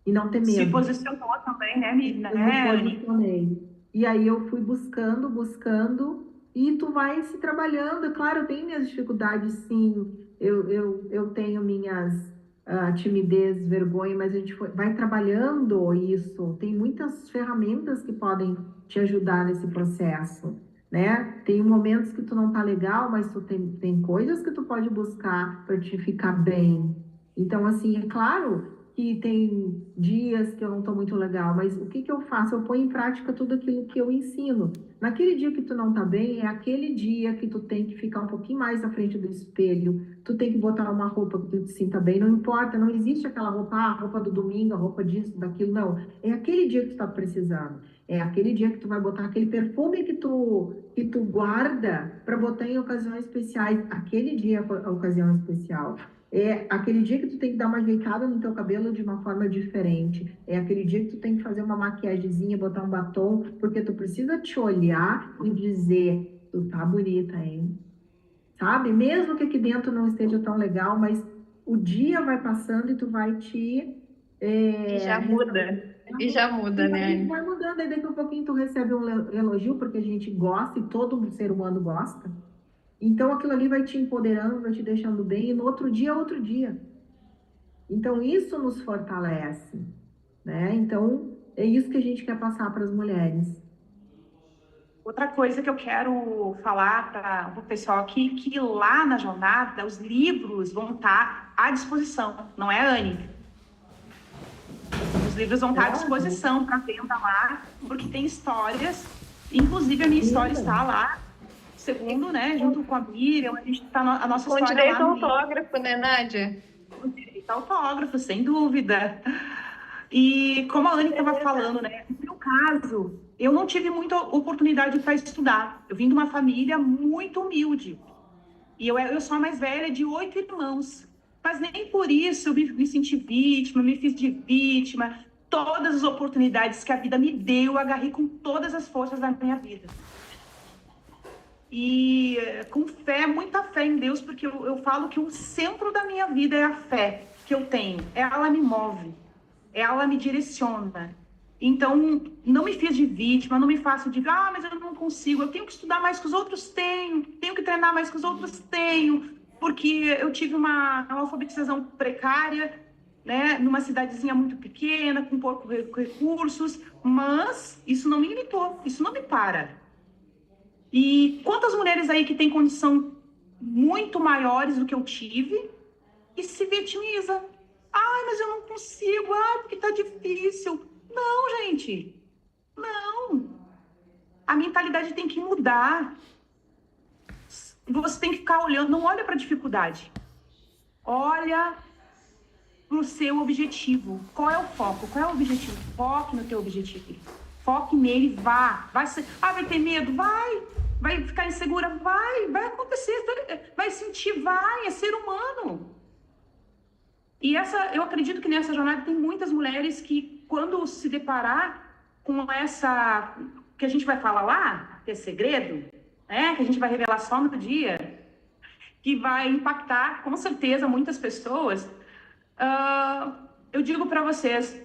E não ter medo. Se posicionou também, né, Anne? Eu me posicionei. E aí eu fui buscando, e tu vai se trabalhando. Claro, eu tenho minhas dificuldades, sim. Eu tenho minhas timidez, vergonha, mas a gente vai trabalhando isso. Tem muitas ferramentas que podem te ajudar nesse processo, né? Tem momentos que tu não tá legal, mas tu tem coisas que tu pode buscar para te ficar bem. Então, assim, é claro que tem dias que eu não estou muito legal, mas o que eu faço? Eu ponho em prática tudo aquilo que eu ensino. Naquele dia que tu não tá bem, é aquele dia que tu tem que ficar um pouquinho mais à frente do espelho, tu tem que botar uma roupa que tu te sinta bem, não importa, não existe aquela roupa, a roupa do domingo, a roupa disso, daquilo, não. É aquele dia que tu tá precisando. É aquele dia que tu vai botar aquele perfume que tu guarda para botar em ocasiões especiais. Aquele dia é a ocasião especial. É aquele dia que tu tem que dar uma ajeitada no teu cabelo de uma forma diferente. É aquele dia que tu tem que fazer uma maquiagemzinha, botar um batom, porque tu precisa te olhar e dizer, tu tá bonita, hein? Sabe? Mesmo que aqui dentro não esteja tão legal, mas o dia vai passando e tu vai te... E já muda, né? Vai mudando, aí daqui a pouquinho tu recebe um elogio, porque a gente gosta e todo ser humano gosta. Então, aquilo ali vai te empoderando, vai te deixando bem, e no outro dia é outro dia. Então, isso nos fortalece, né? Então, é isso que a gente quer passar para as mulheres. Outra coisa que eu quero falar para o pessoal aqui, que lá na jornada, os livros vão estar à disposição, não é, Anne? Os livros vão estar à disposição para venda lá, porque tem histórias, inclusive a minha história está lá, segundo, né, junto com a Miriam, a gente está a nossa história lá. Com direito ao autógrafo, né, Nádia? Com direito ao autógrafo, sem dúvida. E como a Anne estava falando, né, no meu caso, eu não tive muita oportunidade para estudar. Eu vim de uma família muito humilde. E eu sou a mais velha de 8 irmãos. Mas nem por isso eu me senti vítima, me fiz de vítima. Todas as oportunidades que a vida me deu, eu agarrei com todas as forças da minha vida. E com fé, muita fé em Deus, porque eu falo que o centro da minha vida é a fé que eu tenho. Ela me move, ela me direciona. Então, não me fiz de vítima, não me faço de, mas eu não consigo, eu tenho que estudar mais que os outros tenho que treinar mais que os outros tenho, porque eu tive uma alfabetização precária, né, numa cidadezinha muito pequena, com poucos recursos, mas isso não me limitou, isso não me para. E quantas mulheres aí que têm condição muito maiores do que eu tive e se vitimiza? Mas eu não consigo, porque tá difícil. Não, gente, não. A mentalidade tem que mudar. Você tem que ficar olhando, não olha para a dificuldade. Olha para o seu objetivo. Qual é o foco? Qual é o objetivo? Foque no teu objetivo. Foque nele, vá. Vai ter medo? Vai ficar insegura? Vai acontecer. Vai sentir? Vai. É ser humano. E eu acredito que nessa jornada tem muitas mulheres que, quando se deparar com essa, que a gente vai falar lá, que é segredo, né, que a gente vai revelar só no dia, que vai impactar, com certeza, muitas pessoas, eu digo para vocês,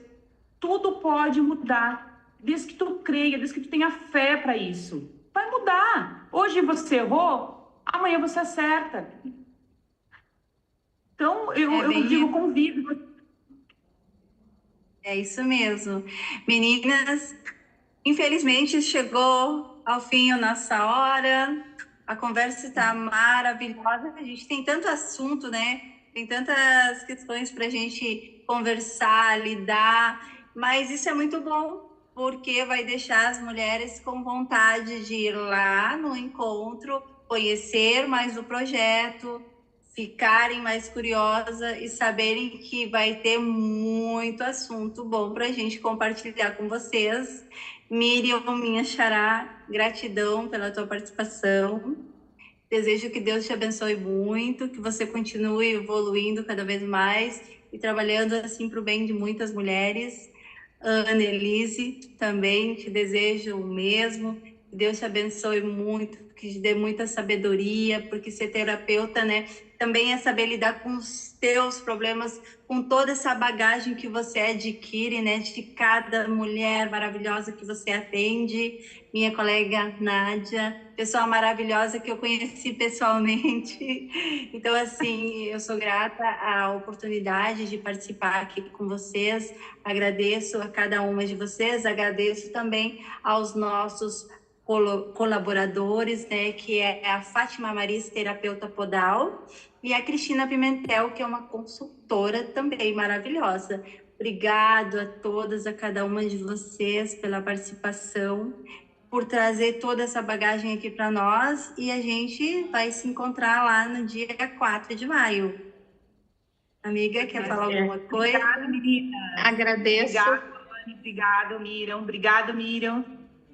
tudo pode mudar, desde que tu creia, desde que tu tenha fé para isso. Vai mudar. Hoje você errou, amanhã você acerta. Então, eu digo, convido. É isso mesmo. Meninas, infelizmente chegou ao fim a nossa hora. A conversa está maravilhosa. A gente tem tanto assunto, né? Tem tantas questões para a gente conversar, lidar. Mas isso é muito bom, porque vai deixar as mulheres com vontade de ir lá no encontro, conhecer mais o projeto, ficarem mais curiosas e saberem que vai ter muito assunto bom para a gente compartilhar com vocês. Miriam, minha xará, gratidão pela tua participação. Desejo que Deus te abençoe muito, que você continue evoluindo cada vez mais e trabalhando assim para o bem de muitas mulheres. Annelise, também te desejo o mesmo. Que Deus te abençoe muito, que te dê muita sabedoria, porque ser terapeuta, né, também é saber lidar com os teus problemas, com toda essa bagagem que você adquire, né, de cada mulher maravilhosa que você atende. Minha colega Nádia, pessoa maravilhosa que eu conheci pessoalmente. Então, assim, eu sou grata à oportunidade de participar aqui com vocês. Agradeço a cada uma de vocês, agradeço também aos nossos colaboradores, né, que é a Fátima Maris, terapeuta podal, e a Cristina Pimentel, que é uma consultora também maravilhosa. Obrigado a todas, a cada uma de vocês pela participação, por trazer toda essa bagagem aqui para nós, e a gente vai se encontrar lá no dia 4 de maio. Amiga, quer falar alguma coisa? Obrigada, menina. Agradeço. Obrigada, Miriam. Obrigada, Miriam,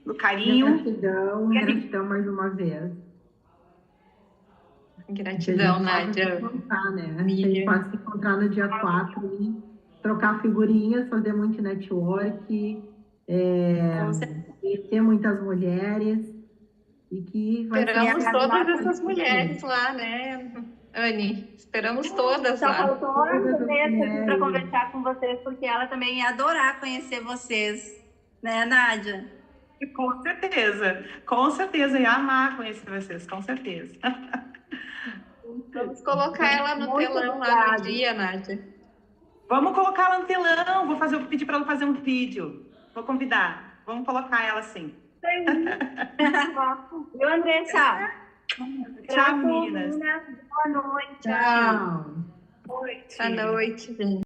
do carinho. Gratidão mais uma vez. Gratidão, Nádia. A gente pode se encontrar no dia 4 e trocar figurinhas, fazer muito network, conhecer muitas mulheres. E que vai Esperamos todas essas mulheres lá, né, Anne? Esperamos todas lá. Só faltou a Andressa para conversar com vocês, porque ela também ia adorar conhecer vocês, né, Nádia? Com certeza, ia amar conhecer vocês, com certeza. Vamos colocar ela no telão lá no dia, Nádia. Vamos colocar ela no telão, vou pedir para ela fazer um vídeo. Vou convidar, vamos colocar ela assim. E Andressa? Tchau, meninas. Boa noite. Tchau. Boa noite, gente.